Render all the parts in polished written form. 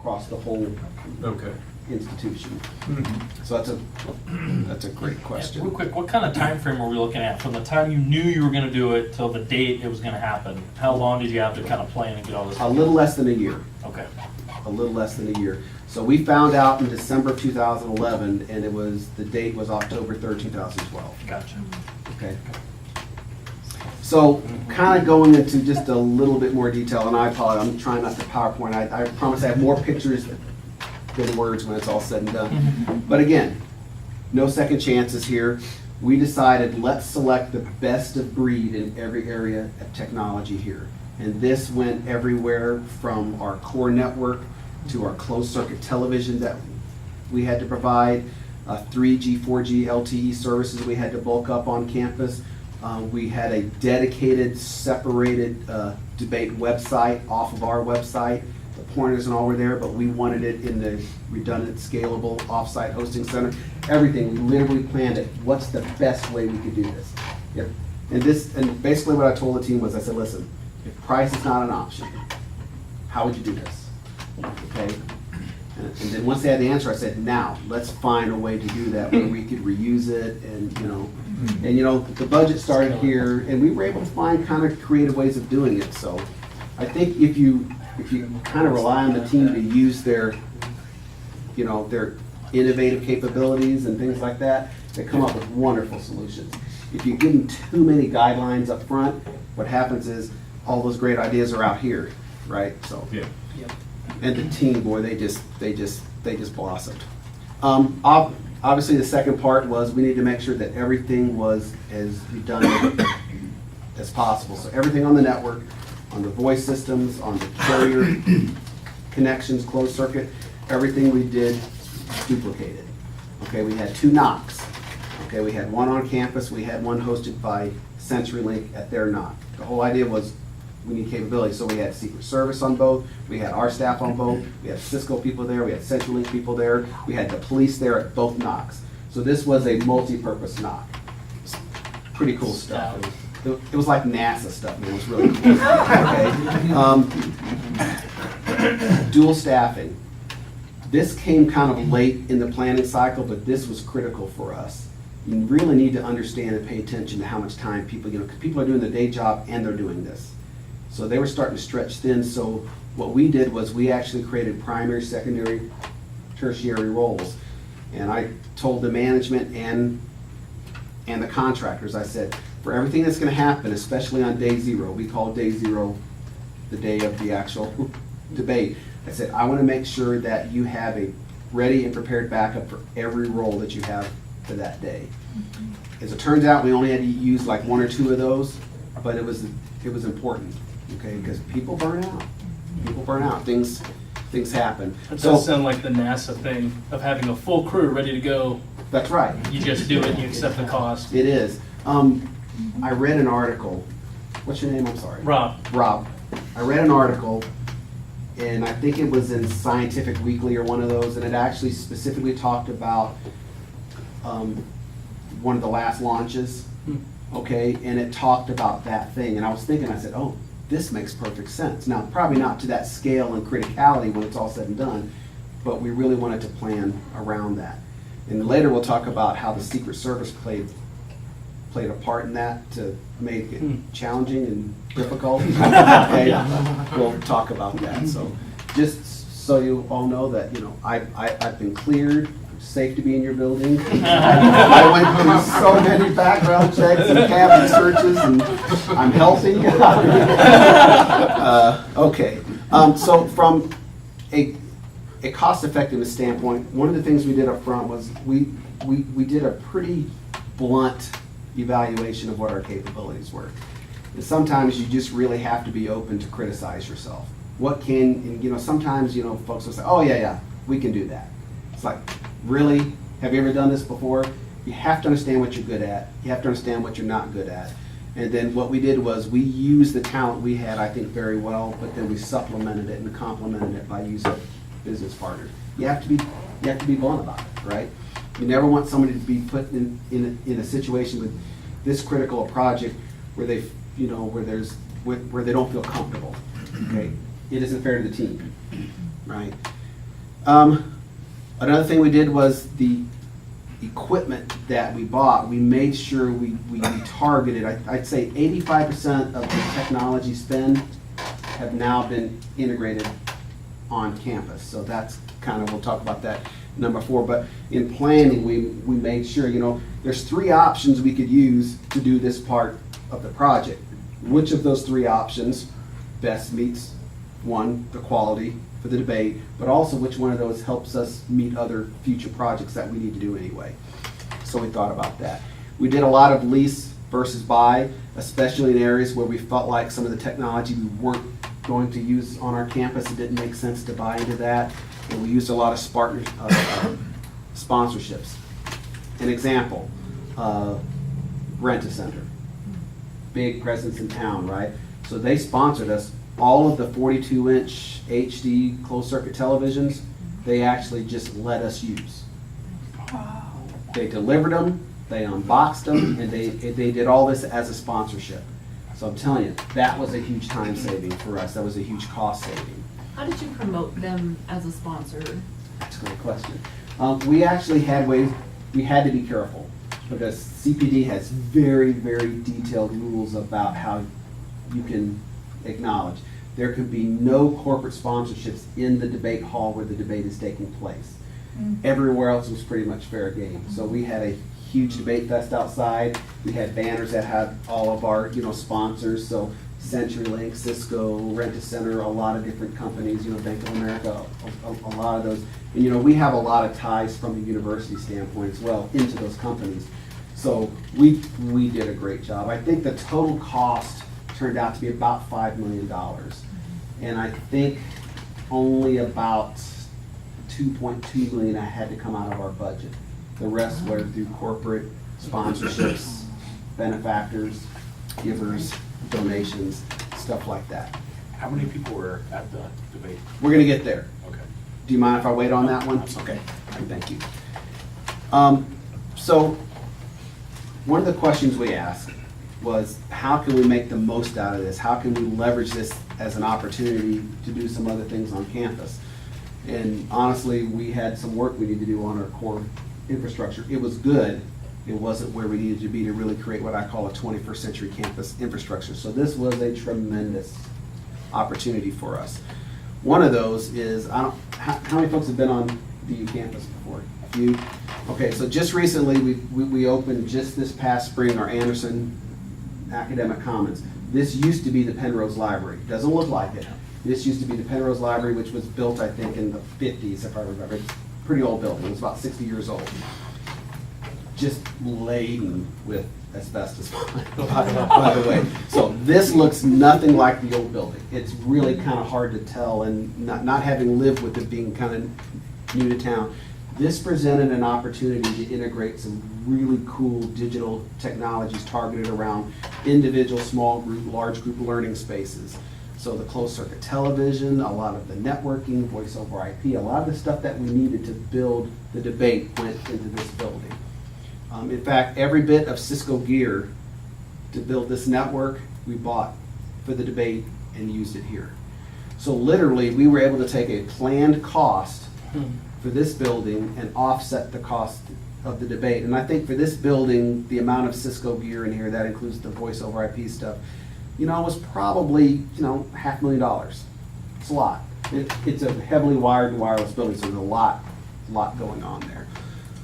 across the whole Okay. institution. Mm-hmm. So that's a great question. Real quick, what kind of time frame were we looking at from the time you knew you were going to do it till the date it was going to happen? How long did you have to kind of plan and get all this? A little less than a year. Okay. A little less than a year. So we found out in December of 2011, and the date was October 3rd, 2012. Gotcha. Okay. So kind of going into just a little bit more detail, and I apologize, I'm trying not to PowerPoint. I promise I have more pictures than words when it's all said and done. But again, no second chances here. We decided let's select the best of breed in every area of technology here. And this went everywhere from our core network to our closed circuit television that we had to provide, 3G, 4G LTE services we had to bulk up on campus. We had a dedicated, separated debate website off of our website. The pointers and all were there, but we wanted it in the redundant, scalable, offsite hosting center. Everything, we literally planned it. What's the best way we could do this? Yep. And basically what I told the team was, I said, listen, if price is not an option, how would you do this? Okay? And then once they had the answer, I said, now, let's find a way to do that where we could reuse it and, the budget started here, and we were able to find kind of creative ways of doing it. So I think if you kind of rely on the team to use their innovative capabilities and things like that, they come up with wonderful solutions. If you give them too many guidelines up front, what happens is all those great ideas are out here, right? So, Yeah. and the team, boy, they just blossomed. Obviously, the second part was we need to make sure that everything was as redundant as possible. So everything on the network, on the voice systems, on the carrier connections, closed circuit, everything we did duplicated. Okay, we had 2 NOCs. Okay, we had one on campus, we had one hosted by CenturyLink at their NOC. The whole idea was we need capability, so we had Secret Service on both, we had our staff on both, we had Cisco people there, we had CenturyLink people there, we had the police there at both NOCs. So this was a multi-purpose NOC. Pretty cool stuff. It was like NASA stuff, man. It was really cool. Okay. Dual staffing. This came kind of late in the planning cycle, but this was critical for us. You really need to understand and pay attention to how much time people, because people are doing their day job and they're doing this. So they were starting to stretch thin. So what we did was we actually created primary, secondary, tertiary roles. And I told the management and the contractors, I said, for everything that's going to happen, especially on day 0, we call day 0 the day of the actual debate. I said, I want to make sure that you have a ready and prepared backup for every role that you have for that day. As it turns out, we only had to use like 1 or 2 of those, but it was important, okay? Because people burn out. People burn out. Things happen. It does sound like the NASA thing of having a full crew ready to go. That's right. You just do it and you accept the cost. It is. I read an article. What's your name? I'm sorry. Rob. Rob. I read an article, and I think it was in Scientific Weekly or one of those, and it actually specifically talked about one of the last launches, okay, and it talked about that thing, and I was thinking, I said, oh, this makes perfect sense. Now, probably not to that scale and criticality when it's all said and done, but we really wanted to plan around that. And later we'll talk about how the Secret Service played a part in that to make it challenging and difficult. Okay, we'll talk about that. So just so you all know that, I've been cleared, I'm safe to be in your building. I went through so many background checks and cavity searches, and I'm healthy. Okay, so from a cost-effectiveness standpoint, one of the things we did up front was we did a pretty blunt evaluation of what our capabilities were. And sometimes you just really have to be open to criticize yourself. Sometimes, folks will say, oh yeah, we can do that. It's like, really? Have you ever done this before? You have to understand what you're good at. You have to understand what you're not good at. And then what we did was we used the talent we had, I think, very well, but then we supplemented it and complemented it by using business partners. You have to be blunt about it, right? You never want somebody to be put in a situation with this critical a project where they, where they don't feel comfortable. Okay, it isn't fair to the team, right? Another thing we did was the equipment that we bought, we made sure we targeted, I'd say 85% of the technology spend have now been integrated on campus. So that's kind of, we'll talk about that number 4. But in planning, we made sure, you know, there's 3 options we could use to do this part of the project. Which of those 3 options best meets, one, the quality for the debate, but also which one of those helps us meet other future projects that we need to do anyway. So we thought about that. We did a lot of lease versus buy, especially in areas where we felt like some of the technology we weren't going to use on our campus. It didn't make sense to buy into that. And we used a lot of sponsorships. An example, Rent-A-Center. Big presence in town, right? So they sponsored us. All of the 42-inch HD closed-circuit televisions, they actually just let us use. They delivered them, they unboxed them, and they did all this as a sponsorship. So I'm telling you, that was a huge time saving for us. That was a huge cost saving. How did you promote them as a sponsor? That's a great question. We actually had ways, we had to be careful because CPD has very, very detailed rules about how you can acknowledge. There could be no corporate sponsorships in the debate hall where the debate is taking place. Everywhere else was pretty much fair game. So we had a huge debate fest outside. We had banners that had all of our, you know, sponsors. So CenturyLink, Cisco, Rent-A-Center, a lot of different companies, you know, Bank of America, a lot of those. And, you know, we have a lot of ties from a university standpoint as well into those companies. So we did a great job. I think the total cost turned out to be about $5 million. And I think only about $2.2 million had to come out of our budget. The rest were through corporate sponsorships, benefactors, givers, donations, stuff like that. How many people were at the debate? We're gonna get there. Okay. Do you mind if I wait on that one? Okay, all right, thank you. So one of the questions we asked was, how can we make the most out of this? How can we leverage this as an opportunity to do some other things on campus? And honestly, we had some work we need to do on our core infrastructure. It was good. It wasn't where we needed to be to really create what I call a 21st century campus infrastructure. So this was a tremendous opportunity for us. One of those is, how many folks have been on the U campus before? A few? Okay, so just recently, we opened just this past spring our Anderson Academic Commons. This used to be the Penrose Library. Doesn't look like it. This used to be the Penrose Library, which was built, I think, in the 50s, if I remember. It's a pretty old building. It's about 60 years old. Just laden with asbestos, by the way. So this looks nothing like the old building. It's really kind of hard to tell, and not having lived with it, being kind of new to town, this presented an opportunity to integrate some really cool digital technologies targeted around individual, small group, large group learning spaces. So the closed circuit television, a lot of the networking, voice over IP, a lot of the stuff that we needed to build the debate went into this building. In fact, every bit of Cisco gear to build this network, we bought for the debate and used it here. So literally, we were able to take a planned cost for this building and offset the cost of the debate. And I think for this building, the amount of Cisco gear in here, that includes the voice over IP stuff, you know, was probably, you know, $500,000. It's a lot. It's a heavily wired and wireless building, so there's a lot going on there.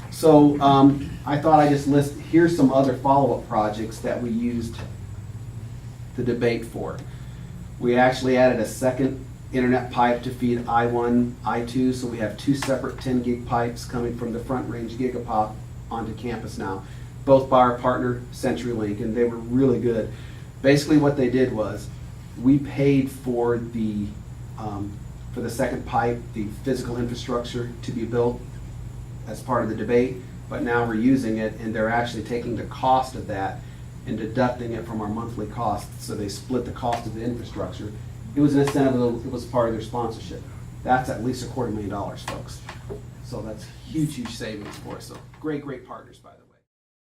So I thought I'd just list, here's some other follow-up projects that we used the debate for. We actually added a second internet pipe to feed I1, I2, so we have 2 separate 10 gig pipes coming from the Front Range Gigapop onto campus now, both by our partner CenturyLink, and they were really good. Basically what they did was, we paid for the second pipe, the physical infrastructure to be built as part of the debate, but now we're using it, and they're actually taking the cost of that and deducting it from our monthly costs, so they split the cost of the infrastructure. It was an incentive, it was part of their sponsorship. That's at least $250,000, folks. So that's huge, huge savings for us. So great partners, by the way.